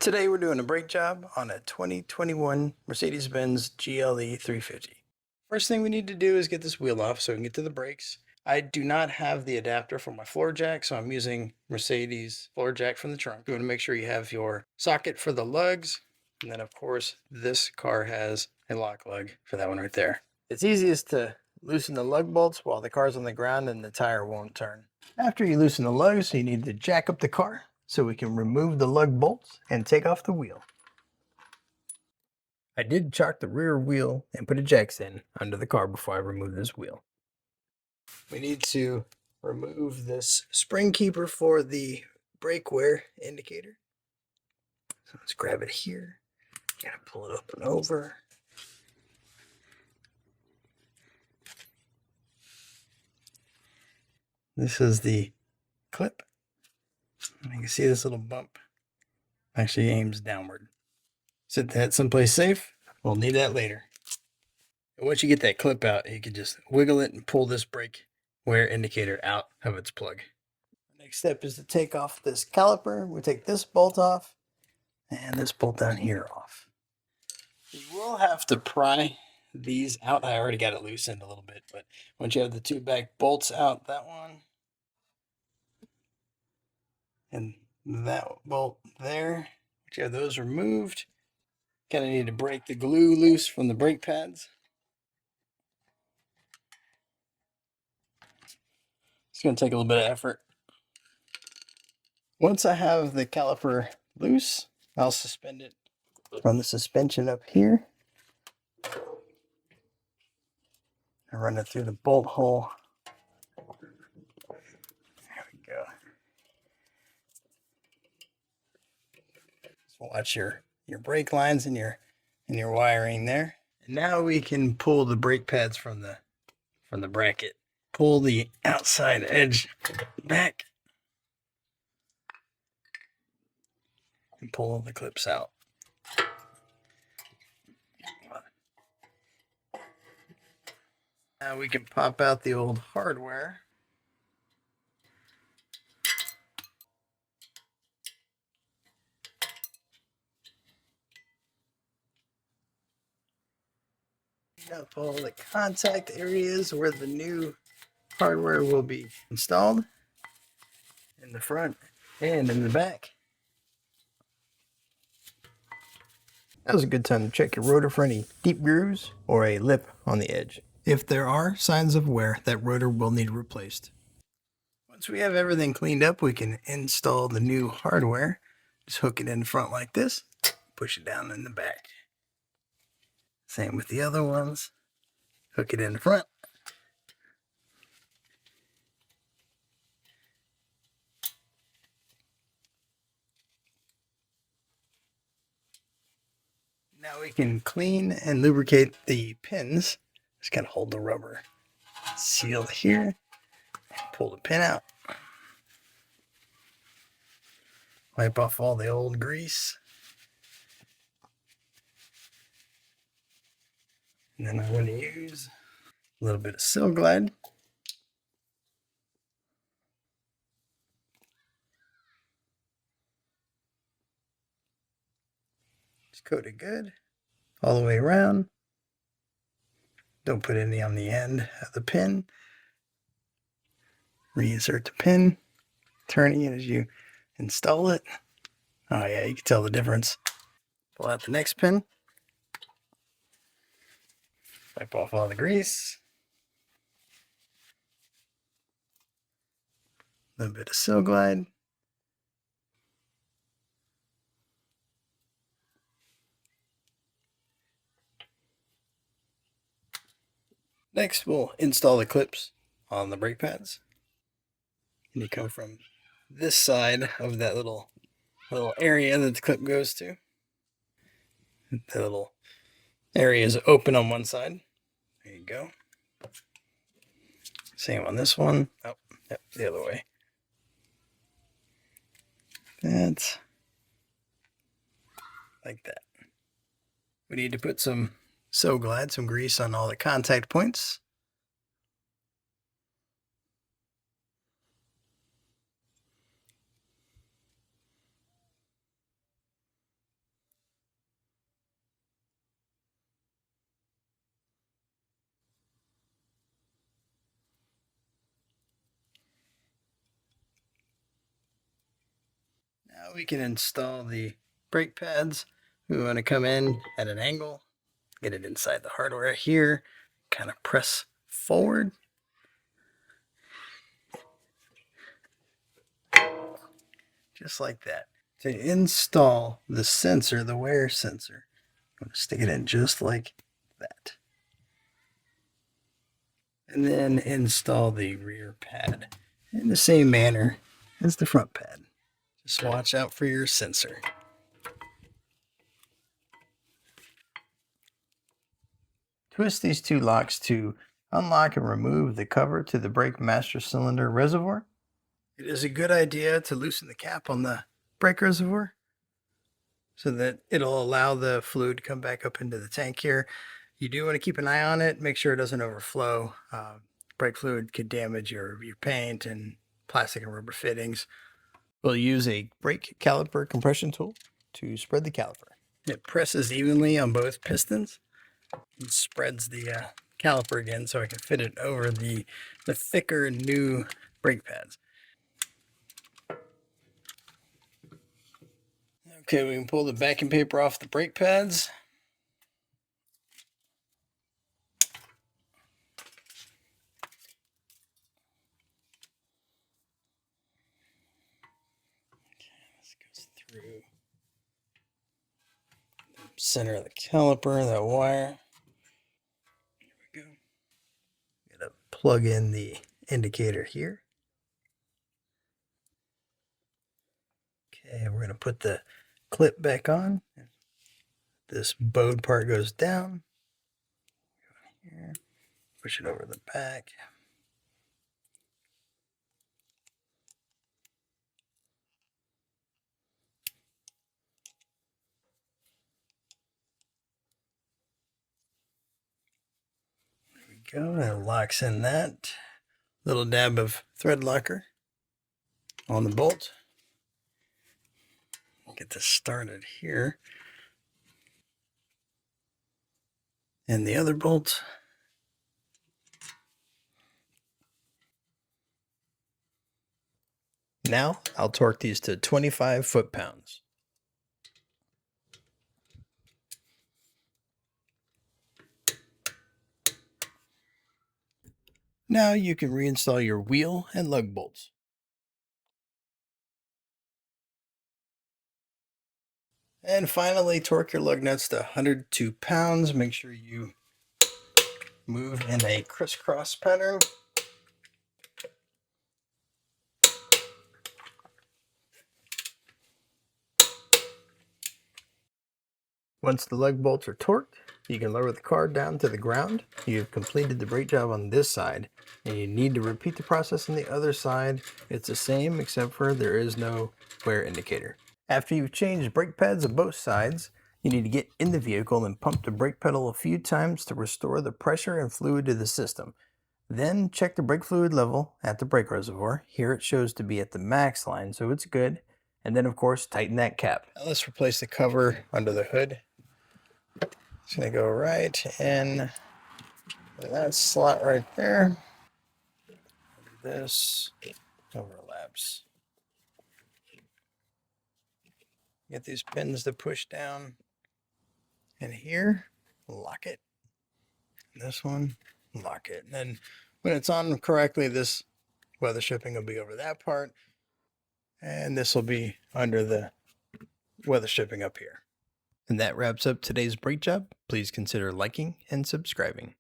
Today we're doing a brake job on a 2021 Mercedes Benz GLE 350. First thing we need to do is get this wheel off so we can get to the brakes. I do not have the adapter for my floor jack, so I'm using Mercedes floor jack from the trunk. You want to make sure you have your socket for the lugs, and then of course this car has a lock lug for that one right there. It's easiest to loosen the lug bolts while the car's on the ground and the tire won't turn. After you loosen the lugs, you need to jack up the car so we can remove the lug bolts and take off the wheel. I did chock the rear wheel and put a jacks in under the car before I remove this wheel. We need to remove this spring keeper for the brake wear indicator. So let's grab it here. Gotta pull it up and over. This is the clip. You can see this little bump actually aims downward. Set that someplace safe. We'll need that later. And once you get that clip out, you can just wiggle it and pull this brake wear indicator out of its plug. Next step is to take off this caliper. We take this bolt off and this bolt down here off. You will have to pry these out. I already got it loosened a little bit, but once you have the two back bolts out, that one and that bolt there, once you have those removed, kind of need to break the glue loose from the brake pads. It's going to take a little bit of effort. Once I have the caliper loose, I'll suspend it from the suspension up here. I run it through the bolt hole. There we go. So watch your brake lines and your wiring there. And now we can pull the brake pads from the bracket. Pull the outside edge back and pull the clips out. Now we can pop out the old hardware. Clean up all the contact areas where the new hardware will be installed in the front and in the back. That was a good time to check your rotor for any deep grooves or a lip on the edge. If there are signs of wear, that rotor will need replaced. Once we have everything cleaned up, we can install the new hardware. Just hook it in front like this, push it down in the back. Same with the other ones. Hook it in front. Now we can clean and lubricate the pins. Just gotta hold the rubber seal here. Pull the pin out. Wipe off all the old grease. And then I'm going to use a little bit of Seal Glide. Just coat it good all the way around. Don't put any on the end of the pin. Reinsert the pin, turning it as you install it. Oh yeah, you can tell the difference. Pull out the next pin. Wipe off all the grease. A little bit of Seal Glide. Next, we'll install the clips on the brake pads. And you come from this side of that little area that the clip goes to. The little area is open on one side. There you go. Same on this one. Oh, yep, the other way. That's like that. We need to put some Seal Glide, some grease on all the contact points. Now we can install the brake pads. We want to come in at an angle, get it inside the hardware here, kind of press forward. Just like that. To install the sensor, the wear sensor, I'm going to stick it in just like that. And then install the rear pad in the same manner as the front pad. Just watch out for your sensor. Twist these two locks to unlock and remove the cover to the brake master cylinder reservoir. It is a good idea to loosen the cap on the brake reservoir so that it'll allow the fluid to come back up into the tank here. You do want to keep an eye on it, make sure it doesn't overflow. Brake fluid could damage your paint and plastic and rubber fittings. We'll use a brake caliper compression tool to spread the caliper. It presses evenly on both pistons and spreads the caliper again so I can fit it over the thicker new brake pads. Okay, we can pull the backing paper off the brake pads. Okay, this goes through the center of the caliper, that wire. Here we go. Gotta plug in the indicator here. Okay, we're gonna put the clip back on. This bowed part goes down. Here, push it over the back. There we go. That locks in that. Little dab of thread locker on the bolt. Get this started here. And the other bolt. Now I'll torque these to 25 foot-pounds. Now you can reinstall your wheel and lug bolts. And finally, torque your lug nuts to 102 pounds. Make sure you move in a crisscross pattern. Once the lug bolts are torqued, you can lower the car down to the ground. You've completed the brake job on this side, and you need to repeat the process on the other side. It's the same, except for there is no wear indicator. After you've changed brake pads on both sides, you need to get in the vehicle and pump the brake pedal a few times to restore the pressure and fluid to the system. Then check the brake fluid level at the brake reservoir. Here it shows to be at the max line, so it's good. And then, of course, tighten that cap. Now let's replace the cover under the hood. It's going to go right in that slot right there. This overlaps. Get these pins to push down. And here, lock it. This one, lock it. And then when it's on correctly, this weather stripping will be over that part. And this will be under the weather stripping up here. And that wraps up today's brake job. Please consider liking and subscribing.